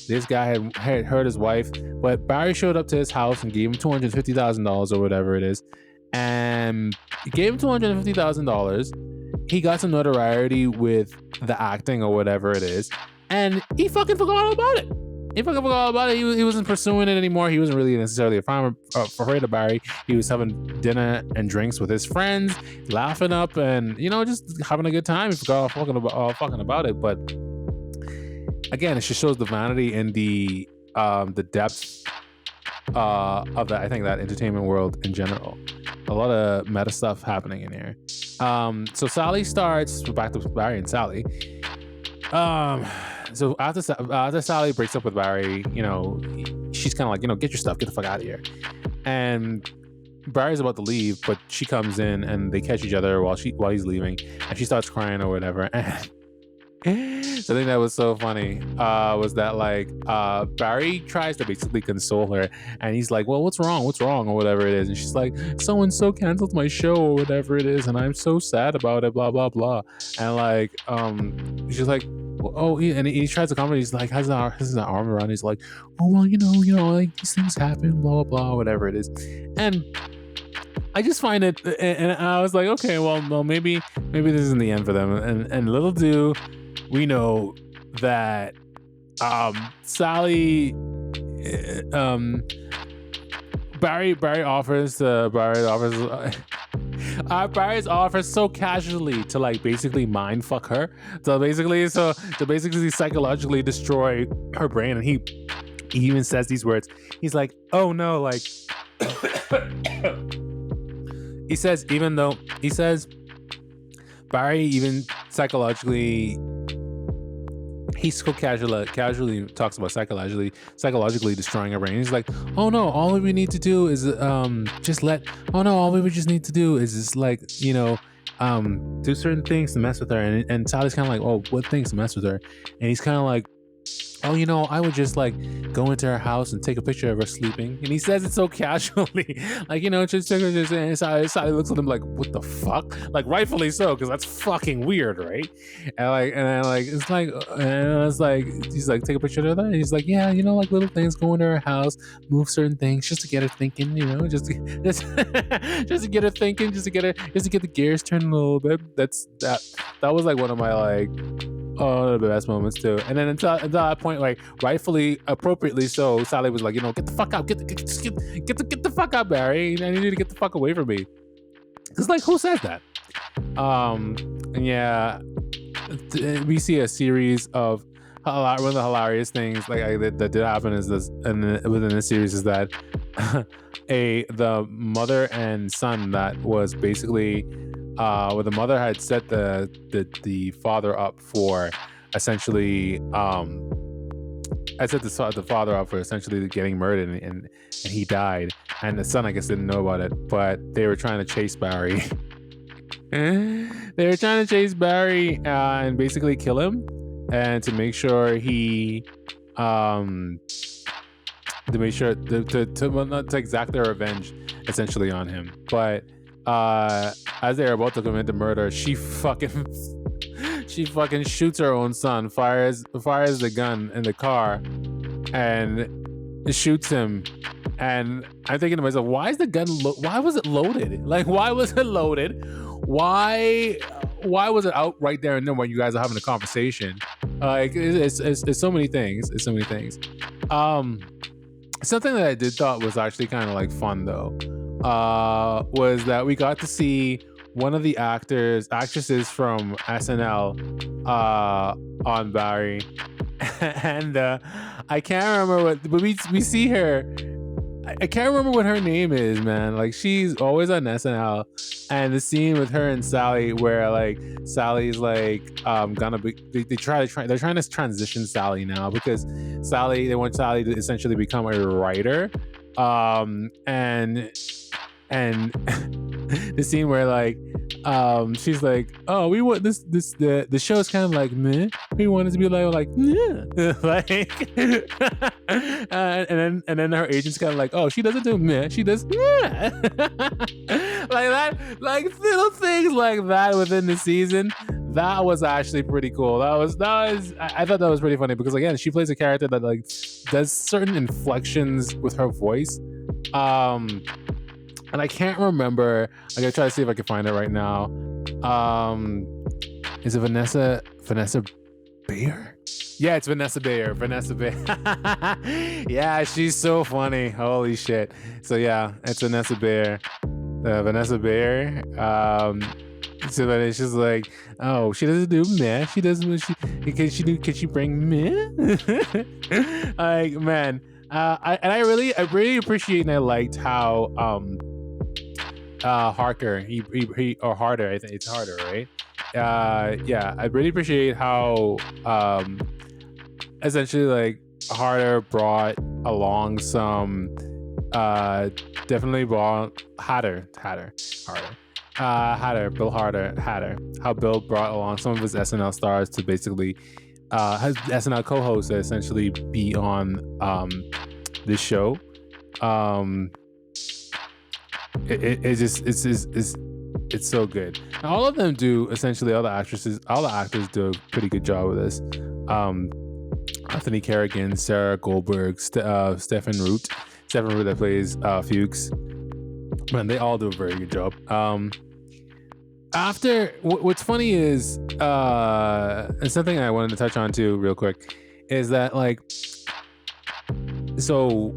this guy had hurt his wife. But Barry showed up to his house and gave him $250,000 or whatever it is, and he gave him $250,000. He got some notoriety with the acting or whatever it is, and he fucking forgot all about it. He wasn't pursuing it anymore. He wasn't really necessarily afraid of Barry. He was having dinner and drinks with his friends, laughing up and just having a good time. He forgot all fucking about it. But again, it just shows the vanity and the depth of that. I think that entertainment world in general. A lot of meta stuff happening in here. So Sally starts back to Barry and Sally. So after Sally breaks up with Barry, she's kind of like, get your stuff, get the fuck out of here. And Barry's about to leave, but she comes in and they catch each other while he's leaving, and she starts crying or whatever. And Something that was so funny was that like Barry tries to basically console her, and he's like, well, what's wrong, or whatever it is, and she's like, so and so canceled my show or whatever it is, and I'm so sad about it, blah blah blah. And like she's like, oh, and he tries to comfort. He's like, has his arm around. He's like, oh well, like these things happen, blah blah blah, whatever it is. And I just find it, and I was like, okay, well, maybe this isn't the end for them. And little do we know that Sally, Barry offers Barry's offers so casually to like basically mind fuck her, to basically psychologically destroy her brain, and he even says these words. He's like, oh no, like he says Barry even psychologically, he so casually talks about psychologically destroying her brain. He's like, oh no, all we need to do is all we would just need to do is just like, do certain things to mess with her. And Sally's kind of like, oh, what things to mess with her? And he's kind of like, oh, I would just like go into her house and take a picture of her sleeping. And he says it so casually, like, just and Sally looks at him like, what the fuck? Like, rightfully so, because that's fucking weird, right? And it's like, he's like, take a picture of that. And he's like, yeah, like little things, go into her house, move certain things just to get her thinking, just to get her thinking, just to get the gears turning a little bit. That was like one of my like, oh, the best moments too. And then until that point, like rightfully, appropriately so, Sally was like, get the fuck out, get the fuck out, Barry. I need you to get the fuck away from me. Cause like, who says that? And yeah, we see a series of one of the hilarious things like that did happen is this, and within this series is that the mother and son that was basically. Where the mother had set the father up for essentially the father up for essentially getting murdered, and he died, and the son I guess didn't know about it, but they were trying to chase Barry. And basically kill him, and to make sure he to exact their revenge essentially on him, but as they're about to commit the murder, she fucking shoots her own son, fires the gun in the car, and shoots him. And I'm thinking to myself, why is the gun? Why was it loaded? Like, why was it loaded? Why was it out right there and then when you guys are having a conversation? Like, it's so many things. It's so many things. Something that I did thought was actually kind of like fun though. Was that we got to see one of the actresses from SNL on Barry, and I can't remember but we see her. I can't remember what her name is, man. Like, she's always on SNL, and the scene with her and Sally where like Sally's like gonna be they're trying to transition Sally now because they want Sally to essentially become a writer, and the scene where like she's like, oh, we want the show is kind of like meh. We want it to be like meh. Like and then her agent's kind of like, oh, she doesn't do meh, she does meh. Like that, like little things like that within the season. That was actually pretty cool. I thought that was pretty funny because again, she plays a character that like does certain inflections with her voice. And I can't remember. I'm gonna try to see if I can find it right now. Is it Vanessa Bayer? Yeah, it's Vanessa Bayer. Yeah, she's so funny. Holy shit. So yeah, it's Vanessa Bayer. So then she's like, oh, she doesn't do meh. She does what she can she bring meh? Like, man. I really appreciate and I liked how Harker or Harder, I think it's Harder, right? Yeah, I really appreciate how essentially like Harder brought along some definitely brought Harder Bill Hader, how Bill brought along some of his SNL stars to basically his SNL co-hosts to essentially be on this show. It's so good. And all of them do essentially. All the actors do a pretty good job with this. Anthony Carrigan, Sarah Goldberg, Stephen Root that plays Fuchs. Man, they all do a very good job. What's funny is, and something I wanted to touch on too, real quick, is that so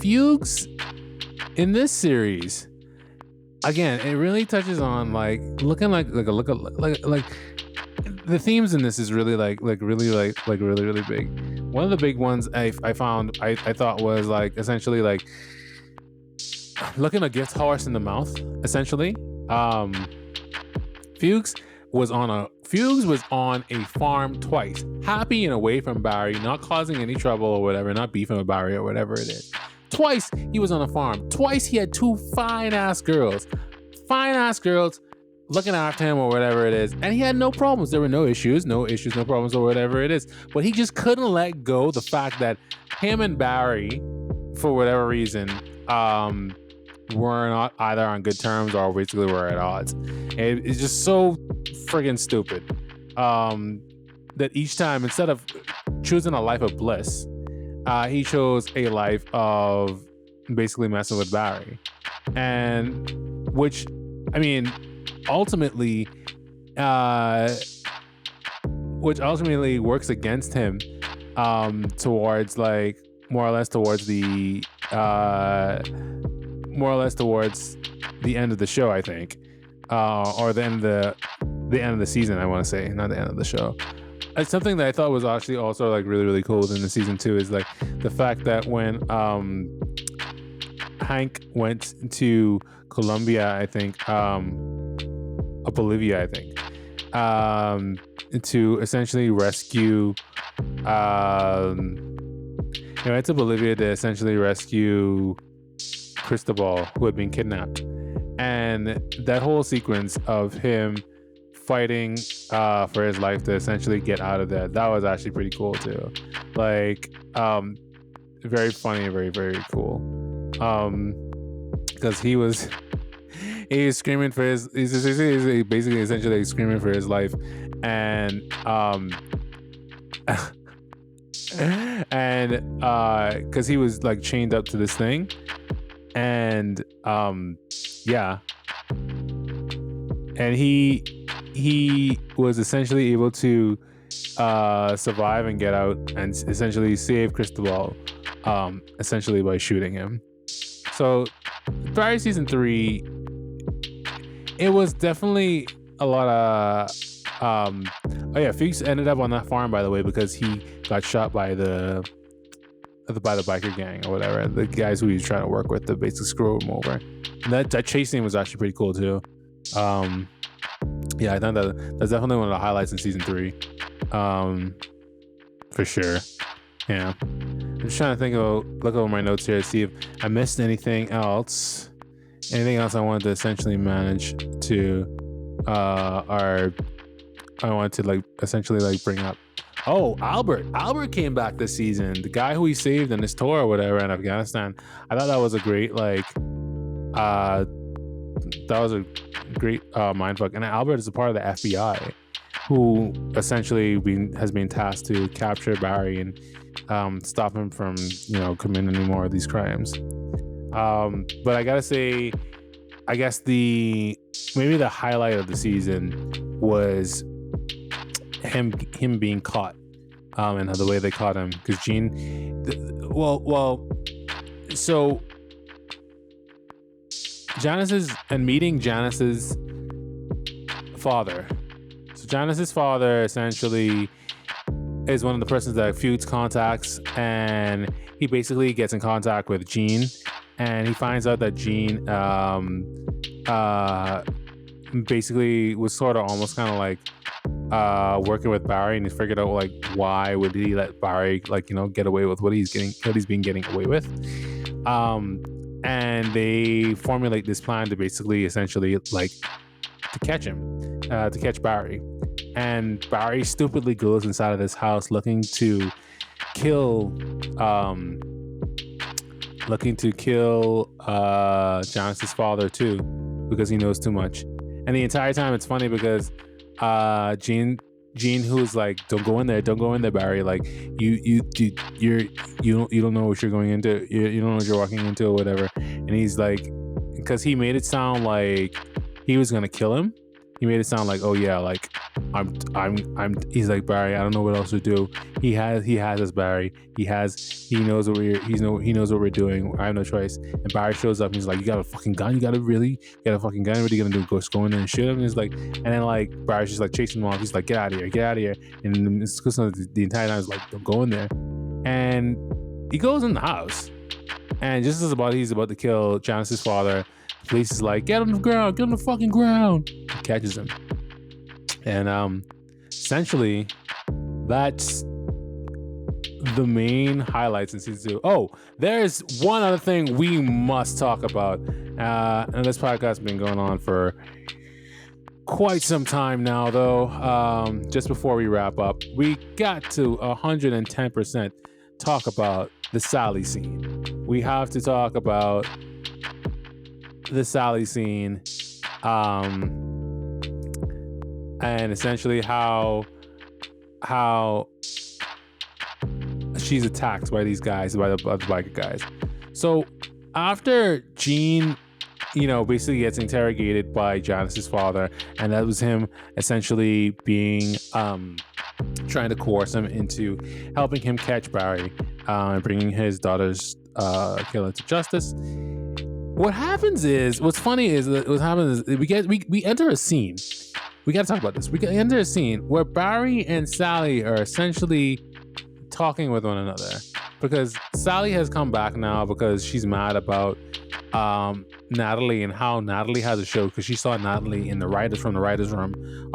Fuchs in this series, again, it really touches on looking like the themes in this is really really big. One of the big ones I thought was essentially looking a gift horse in the mouth, essentially. Fuchs was on a farm twice, happy and away from Barry, not causing any trouble or whatever, not beefing with Barry or whatever it is. Twice he was on a farm. Twice he had two fine ass girls looking after him or whatever it is, and he had no problems. There were no issues, no problems or whatever it is. But he just couldn't let go the fact that him and Barry, for whatever reason, were not either on good terms or basically were at odds. And it's just so friggin' stupid that each time, instead of choosing a life of bliss, he chose a life of basically messing with Barry. And which, I mean, ultimately works against him towards more or less towards the end of the show, I think, or the end of the season. I want to say, not the end of the show. It's something that I thought was actually also really, really cool in the season 2 is the fact that when Hank went to Colombia, I think, Bolivia, I think, to essentially rescue. He went to Bolivia to essentially rescue Cristobal, who had been kidnapped, and that whole sequence of him fighting for his life to essentially get out of there, that was actually pretty cool too. Very funny and very, very cool. Because he was screaming for he's basically essentially screaming for his life, and because he was chained up to this thing, and and he was essentially able to survive and get out and essentially save Cristobal, essentially by shooting him. So Barry season 3, it was definitely a lot of Fuchs ended up on that farm, by the way, because he got shot by the biker gang or whatever, the guys who he was trying to work with to basically screw him over. And that chase scene was actually pretty cool too. I think that's definitely one of the highlights in season 3, for sure. Yeah, I'm just trying to look over my notes here to see if I missed anything else I wanted to essentially manage to essentially bring up. Oh, Albert came back this season, the guy who he saved in his tour or whatever in Afghanistan. I thought that was a great mindfuck. And Albert is a part of the FBI, who essentially has been tasked to capture Barry and stop him from committing any more of these crimes. But I gotta say, I guess maybe the highlight of the season was him being caught, and the way they caught him, because so meeting Janice's father. So Janice's father essentially is one of the persons that Fuchs contacts, and he basically gets in contact with Jean, and he finds out that Jean basically was sort of almost kind of working with Barry, and he figured out why would he let Barry get away with what he's been getting away with. And they formulate this plan to basically essentially catch him, to catch Barry. And Barry stupidly goes inside of this house looking to kill Jonas's father too, because he knows too much. And the entire time it's funny because Jean, who's like, don't go in there, Barry. Like you don't know what you're going into. You don't know what you're walking into or whatever. And he's like, because he made it sound like he was gonna kill him. He made it sound like, oh yeah, like he's like, Barry, I don't know what else to do. He has us, Barry. He knows what we're doing. I have no choice. And Barry shows up and he's like, you got a fucking gun? You got a fucking gun? What are you gonna do? Go in there and shoot him? And he's like, and then like Barry's just like chasing him off. He's like, get out of here. And it's the entire time he's like, don't go in there. And he goes in the house. And just as he's about to kill Jonas's father, the police is like, get on the ground, get on the fucking ground. He catches him. And essentially, that's the main highlights in season 2. Oh, there's one other thing we must talk about. And this podcast has been going on for quite some time now, though. Just before we wrap up, we got to 110% talk about the Sally scene. We have to talk about the Sally scene, and essentially how she's attacked by these guys, by the biker guys. So after Jean, basically gets interrogated by Jonas's father, and that was him essentially being trying to coerce him into helping him catch Barry and bringing his daughter's killer to justice. What's funny is we enter a scene. We got to talk about this. We enter a scene where Barry and Sally are essentially talking with one another, because Sally has come back now because she's mad about Natalie and how Natalie has a show, because she saw Natalie in the writers room,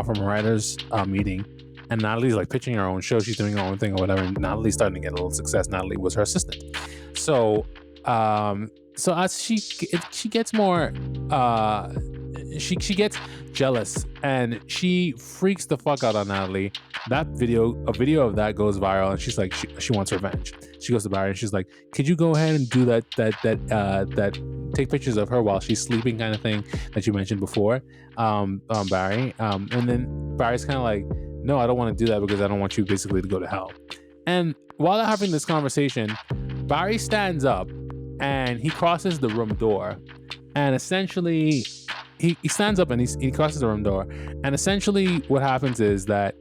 from a writers meeting, and Natalie's like pitching her own show. She's doing her own thing or whatever, and Natalie's starting to get a little success. Natalie was her assistant. So as she gets more, she gets jealous and she freaks the fuck out on Natalie. A video of that goes viral, and she's like, she wants revenge. She goes to Barry and she's like, could you go ahead and do that take pictures of her while she's sleeping kind of thing that you mentioned before, Barry. And then Barry's kind of like, no, I don't want to do that because I don't want you basically to go to hell. And while they're having this conversation, Barry stands up and he crosses the room door, and essentially he stands up and he crosses the room door, and essentially what happens is that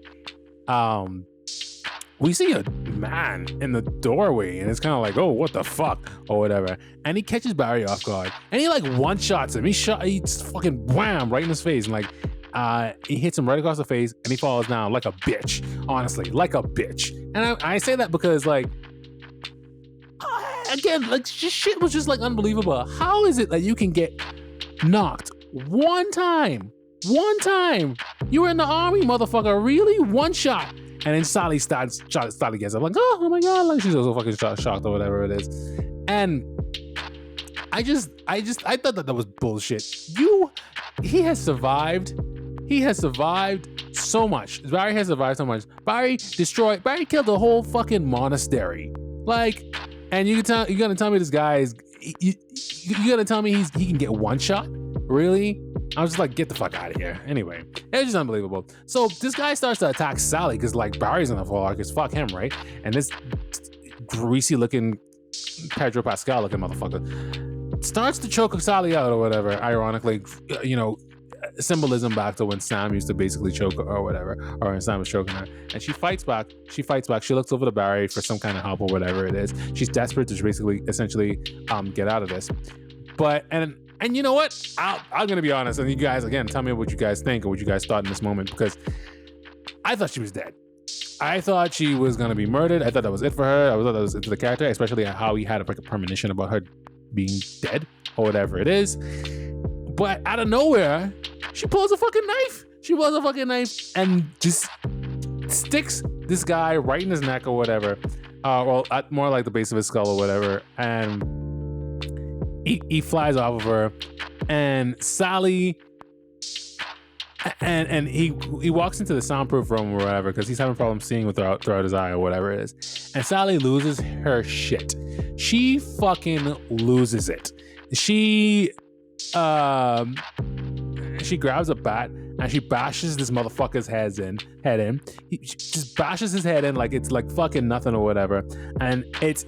we see a man in the doorway, and it's kind of like, oh, what the fuck or whatever, and he catches Barry off guard and he like one shots him. He fucking wham right in his face, and like he hits him right across the face, and he falls down like a bitch. Honestly, like a bitch. And I say that because like, again, like shit was just like unbelievable. How is it that you can get knocked one time? You were in the army, motherfucker. Really? One shot. And then Sally gets up like, oh my god, like she's also fucking shocked or whatever it is. And I thought that was bullshit. He has survived so much. Barry has survived so much. Barry killed the whole fucking monastery. Like, and you're gonna tell me this guy is, you're gonna tell me he can get one shot? Really? I was just like, get the fuck out of here. Anyway, it's just unbelievable. So this guy starts to attack Sally because like Barry's gonna fall because fuck him, right? And this greasy looking Pedro Pascal looking motherfucker starts to choke Sally out or whatever. Ironically, symbolism back to when Sam used to basically choke her or whatever, or when Sam was choking her. And she fights back. She looks over to Barry for some kind of help or whatever it is. She's desperate to basically essentially get out of this. But and you know what? I'm gonna be honest, and you guys again tell me what you guys think or what you guys thought in this moment, because I thought she was dead. I thought she was gonna be murdered. I thought that was it for her. I thought that was it for the character, especially how he had a premonition about her being dead or whatever it is. But out of nowhere, she pulls a fucking knife and just sticks this guy right in his neck or whatever. At more like the base of his skull or whatever. And he flies off of her. And Sally and he walks into the soundproof room or whatever because he's having problems seeing throughout his eye or whatever it is, and Sally loses her shit. She fucking loses it. She grabs a bat and she bashes this motherfucker's head in. She just bashes his head in like it's like fucking nothing or whatever, and it's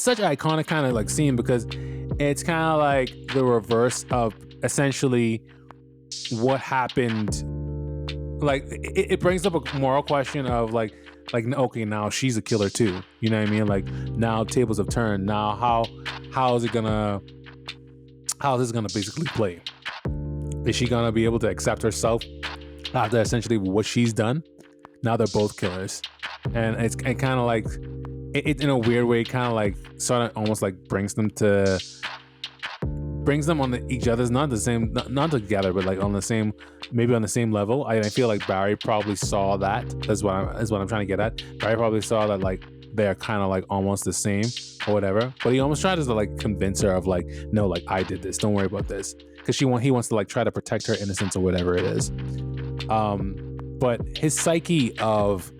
such an iconic kind of like scene because it's kind of like the reverse of essentially what happened. Like it brings up a moral question of like okay, now she's a killer too, you know what I mean? Like now tables have turned. Now how is this gonna basically play? Is she gonna be able to accept herself after essentially what she's done? Now they're both killers, and it kind of like it in a weird way kind of like sort of almost like brings them on each other's not together, but like on the same, maybe on the same level. I feel like Barry probably saw that. That's what I'm trying to get at. Barry probably saw that like they're kind of like almost the same or whatever, but he almost tried to like convince her of like, no, like I did this, don't worry about this, because he wants to like try to protect her innocence or whatever it is. But his psyche of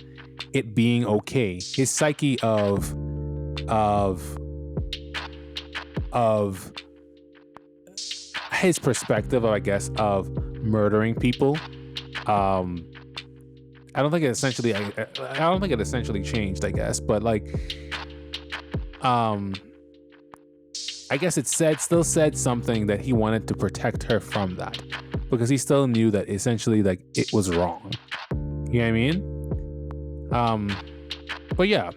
it being okay, his psyche of his perspective, I guess, of murdering people. I don't think it essentially changed, I guess, but like, I guess it still said something that he wanted to protect her from that, because he still knew that essentially like it was wrong. You know what I mean? But yeah,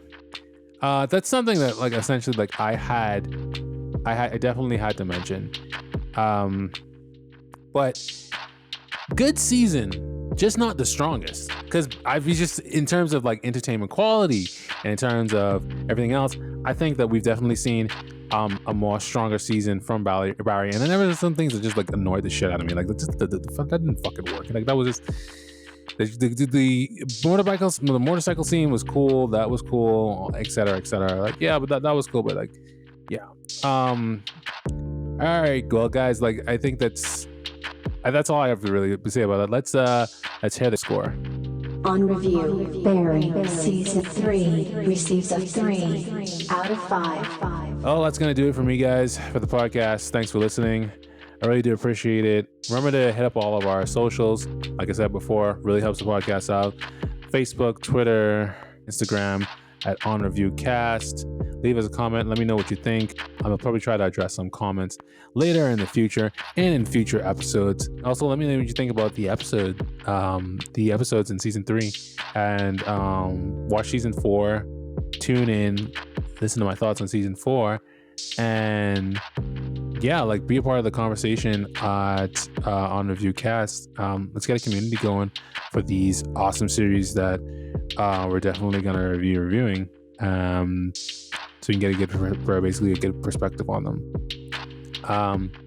that's something that like essentially like I definitely had to mention. But good season, just not the strongest, because I've just in terms of like entertainment quality and in terms of everything else, I think that we've definitely seen a more stronger season from Barry. And then there were some things that just like annoyed the shit out of me, like that didn't fucking work. Like that was just the motorcycle scene was cool, that was cool, etc. Like yeah, but that was cool, but like yeah. All right, well, guys, like I think that's all I have to really say about it. Let's hear the score. On review, Barry, Season 3 receives a 3 out of 5. Oh, that's gonna do it for me, guys, for the podcast. Thanks for listening. I really do appreciate it. Remember to hit up all of our socials. Like I said before, really helps the podcast out. Facebook, Twitter, Instagram at OnReviewCast. Leave us a comment. Let me know what you think. I'll probably try to address some comments later in the future and in future episodes. Also, let me know what you think about the episodes in season 3, and watch season 4. Tune in, listen to my thoughts on season 4, and yeah, like be a part of the conversation at OnReviewCast. Let's get a community going for these awesome series that we're definitely gonna be reviewing. So you can get basically a good perspective on them.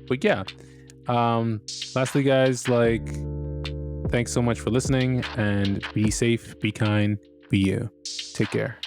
But yeah, lastly, guys, like, thanks so much for listening, and be safe, be kind, be you. Take care.